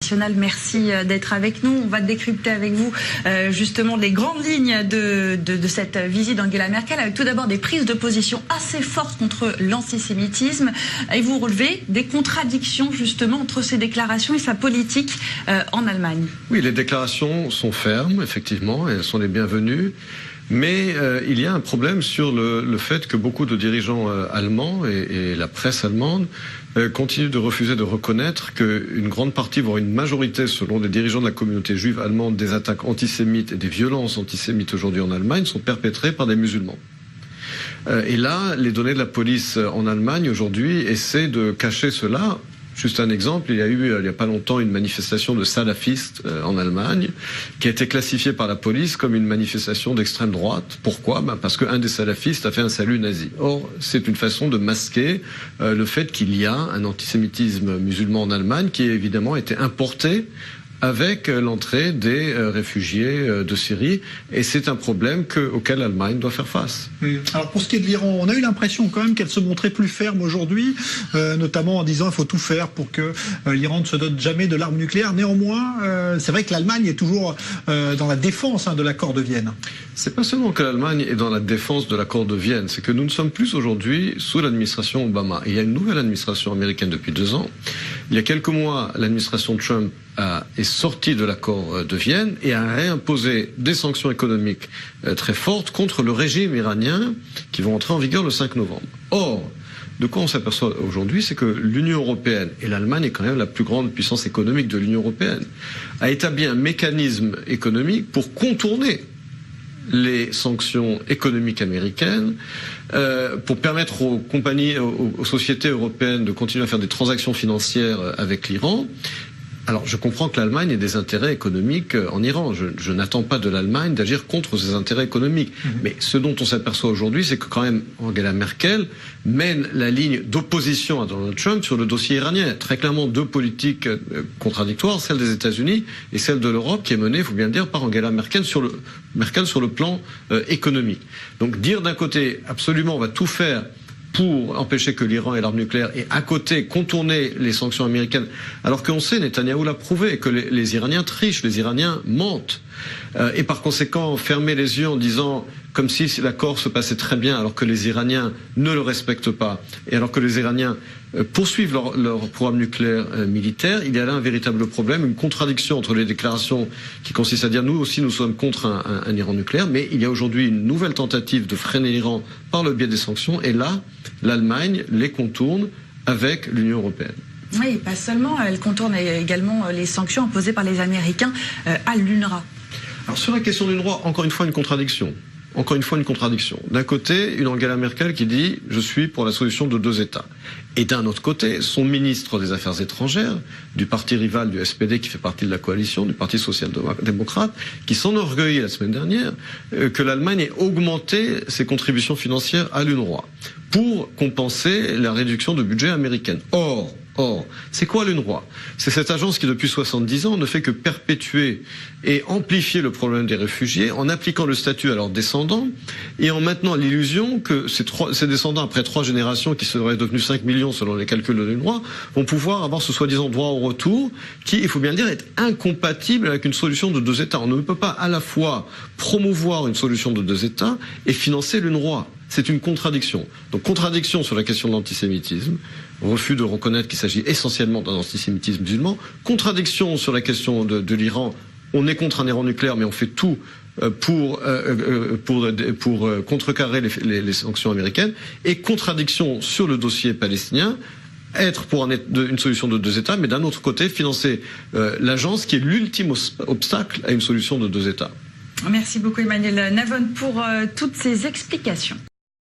internationale. Merci d'être avec nous. On va décrypter avec vous justement les grandes lignes de cette visite d'Angela Merkel, avec tout d'abord des prises de position assez fortes contre l'antisémitisme. Et vous relevez des contradictions justement entre ses déclarations et sa politique en Allemagne. Oui, les déclarations sont fermes, effectivement, et elles sont les bienvenues. Mais il y a un problème sur le fait que beaucoup de dirigeants allemands et la presse allemande continuent de refuser de reconnaître qu'une grande partie, voire une majorité, selon les dirigeants de la communauté juive allemande, des attaques antisémites et des violences antisémites aujourd'hui en Allemagne sont perpétrées par des musulmans. Et là, les données de la police en Allemagne aujourd'hui essaient de cacher cela. Juste un exemple, il y a eu il n'y a pas longtemps une manifestation de salafistes en Allemagne qui a été classifiée par la police comme une manifestation d'extrême droite. Pourquoi ? Parce qu'un des salafistes a fait un salut nazi. Or, c'est une façon de masquer le fait qu'il y a un antisémitisme musulman en Allemagne qui évidemment a été importé avec l'entrée des réfugiés de Syrie. Et c'est un problème auquel l'Allemagne doit faire face. Alors pour ce qui est de l'Iran, on a eu l'impression quand même qu'elle se montrait plus ferme aujourd'hui, notamment en disant qu'il faut tout faire pour que l'Iran ne se dote jamais de l'arme nucléaire. Néanmoins, c'est vrai que l'Allemagne est toujours dans la défense de l'accord de Vienne. C'est pas seulement que l'Allemagne est dans la défense de l'accord de Vienne, c'est que nous ne sommes plus aujourd'hui sous l'administration Obama. Il y a une nouvelle administration américaine depuis 2 ans. Il y a quelques mois, l'administration Trump est sortie de l'accord de Vienne et a réimposé des sanctions économiques très fortes contre le régime iranien qui vont entrer en vigueur le 5 novembre. Or, de quoi on s'aperçoit aujourd'hui, c'est que l'Union européenne, et l'Allemagne est quand même la plus grande puissance économique de l'Union européenne, a établi un mécanisme économique pour contourner les sanctions économiques américaines, pour permettre aux compagnies, aux sociétés européennes de continuer à faire des transactions financières avec l'Iran. Alors, je comprends que l'Allemagne ait des intérêts économiques en Iran. Je n'attends pas de l'Allemagne d'agir contre ses intérêts économiques. Mais ce dont on s'aperçoit aujourd'hui, c'est que quand même Angela Merkel mène la ligne d'opposition à Donald Trump sur le dossier iranien. Très clairement, 2 politiques contradictoires, celle des États-Unis et celle de l'Europe, qui est menée, il faut bien le dire, par Angela Merkel sur le plan économique. Donc, dire d'un côté, absolument, on va tout faire pour empêcher que l'Iran ait l'arme nucléaire et à côté contourner les sanctions américaines, alors qu'on sait, Netanyahou l'a prouvé, que les Iraniens trichent, les Iraniens mentent. Et par conséquent, fermer les yeux en disant comme si l'accord se passait très bien alors que les Iraniens ne le respectent pas et alors que les Iraniens poursuivent leur programme nucléaire militaire, il y a là un véritable problème, une contradiction entre les déclarations qui consistent à dire nous aussi nous sommes contre un Iran nucléaire, mais il y a aujourd'hui une nouvelle tentative de freiner l'Iran par le biais des sanctions et là, l'Allemagne les contourne avec l'Union européenne. Oui, pas seulement, elle contourne également les sanctions imposées par les Américains à l'UNRWA. Alors sur la question de l'UNRWA, encore une fois une contradiction. Encore une fois une contradiction. D'un côté, une Angela Merkel qui dit « je suis pour la solution de 2 États ». Et d'un autre côté, son ministre des Affaires étrangères, du parti rival du SPD qui fait partie de la coalition, du parti social-démocrate, qui s'enorgueillit la semaine dernière que l'Allemagne ait augmenté ses contributions financières à l'UNRWA pour compenser la réduction de budget américaine. Or, c'est quoi l'UNRWA? C'est cette agence qui, depuis 70 ans, ne fait que perpétuer et amplifier le problème des réfugiés en appliquant le statut à leurs descendants et en maintenant l'illusion que ces descendants, après 3 générations qui seraient devenus 5 millions selon les calculs de l'UNRWA, vont pouvoir avoir ce soi-disant droit au retour qui, il faut bien le dire, est incompatible avec une solution de 2 États. On ne peut pas à la fois promouvoir une solution de 2 États et financer l'UNRWA. C'est une contradiction. Donc contradiction sur la question de l'antisémitisme, refus de reconnaître qu'il s'agit essentiellement d'un antisémitisme musulman, contradiction sur la question de l'Iran, on est contre un Iran nucléaire mais on fait tout pour contrecarrer les sanctions américaines, et contradiction sur le dossier palestinien, être pour une solution de 2 États, mais d'un autre côté financer l'agence qui est l'ultime obstacle à une solution de 2 États. Merci beaucoup Emmanuel Navon pour toutes ces explications.